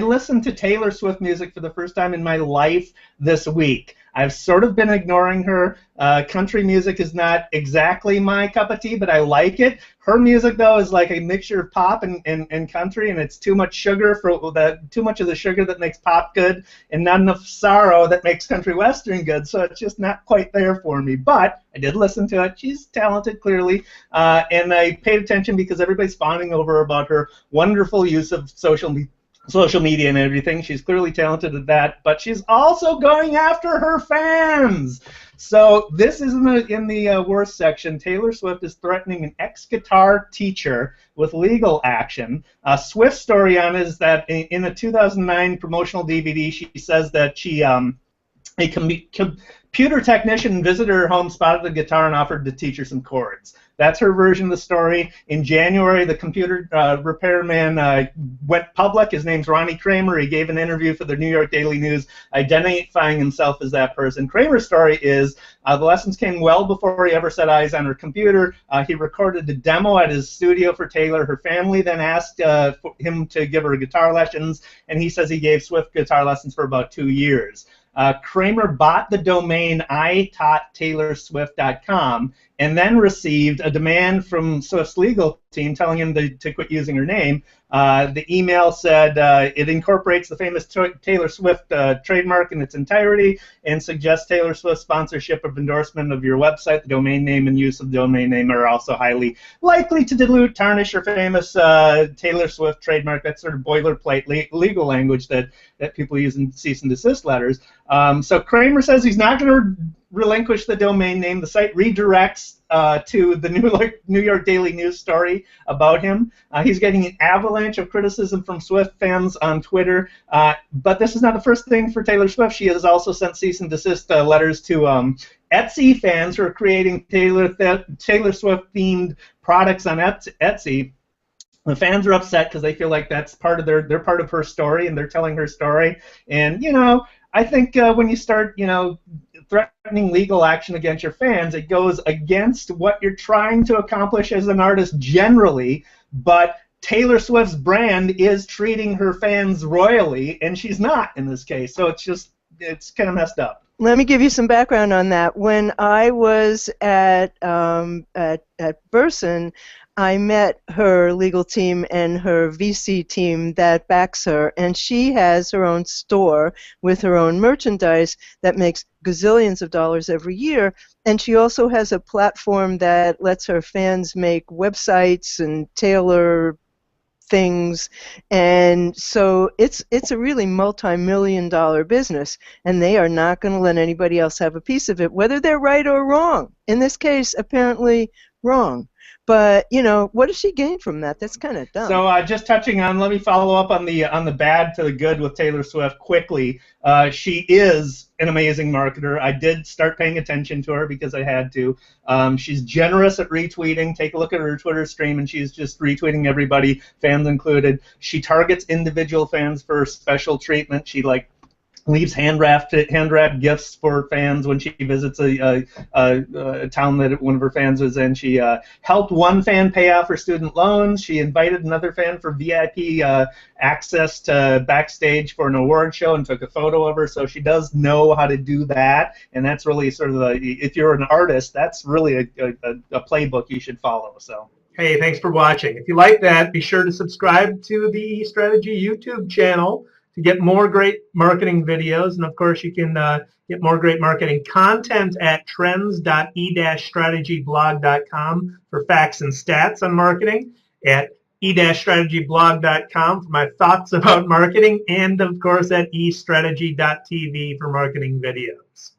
listened to Taylor Swift music for the first time in my life this week. I've sort of been ignoring her. Country music is not exactly my cup of tea, but I like it. Her music, though, is like a mixture of pop and country, and it's too much sugar too much of the sugar that makes pop good, and not enough sorrow that makes country western good. So it's just not quite there for me. But I did listen to it. She's talented, clearly, and I paid attention because everybody's fawning over about her wonderful use of social media and everything. She's clearly talented at that, but she's also going after her fans. So this is in the worst section. Taylor Swift is threatening an ex-guitar teacher with legal action. Swift's story on it is that in a 2009 promotional DVD, she says that a computer technician visited her home, spotted the guitar, and offered to teach her some chords. That's her version of the story. In January, the computer repairman went public. His name's Ronnie Kramer. He gave an interview for the New York Daily News, identifying himself as that person. Kramer's story is the lessons came well before he ever set eyes on her computer. He recorded a demo at his studio for Taylor. Her family then asked for him to give her guitar lessons, and he says he gave Swift guitar lessons for about 2 years. Kramer bought the domain iTaughtTaylorSwift.com and then received a demand from Swift's legal team telling him to quit using her name. The email said it incorporates the famous Taylor Swift trademark in its entirety and suggests Taylor Swift sponsorship of endorsement of your website. The domain name and use of the domain name are also highly likely to dilute, tarnish your famous Taylor Swift trademark. That's sort of boilerplate legal language that people use in cease and desist letters. So Kramer says he's not going to relinquish the domain name. The site redirects to the New York Daily News story about him. He's getting an avalanche of criticism from Swift fans on Twitter. But this is not the first thing for Taylor Swift. She has also sent cease and desist letters to Etsy fans who are creating Taylor Swift-themed products on Etsy. The fans are upset because they feel like that's part of they're part of her story and they're telling her story. And I think when you start threatening legal action against your fans, it goes against what you're trying to accomplish as an artist generally. But Taylor Swift's brand is treating her fans royally, and she's not in this case. So it's kind of messed up. Let me give you some background on that. When I was at Burson, I met her legal team and her VC team that backs her, and she has her own store with her own merchandise that makes gazillions of dollars every year, and she also has a platform that lets her fans make websites and tailor things, and so it's a really multi-million-dollar business, and they are not going to let anybody else have a piece of it, whether they're right or wrong. In this case, apparently wrong. But what does she gain from that? That's kind of dumb. So just touching on, let me follow up on the bad to the good with Taylor Swift quickly. She is an amazing marketer. I did start paying attention to her because I had to. She's generous at retweeting. Take a look at her Twitter stream, and she's just retweeting everybody, fans included. She targets individual fans for special treatment. She leaves hand-wrapped gifts for fans when she visits a town that one of her fans was in. She helped one fan pay off her student loans. She invited another fan for VIP access to backstage for an award show and took a photo of her. So she does know how to do that, and that's really sort of if you're an artist, that's really a playbook you should follow. So. Hey, thanks for watching. If you like that, be sure to subscribe to the eStrategy YouTube channel to get more great marketing videos. And of course, you can get more great marketing content at trends.e-strategyblog.com for facts and stats on marketing, at e-strategyblog.com for my thoughts about marketing, and of course at eStrategy.tv for marketing videos.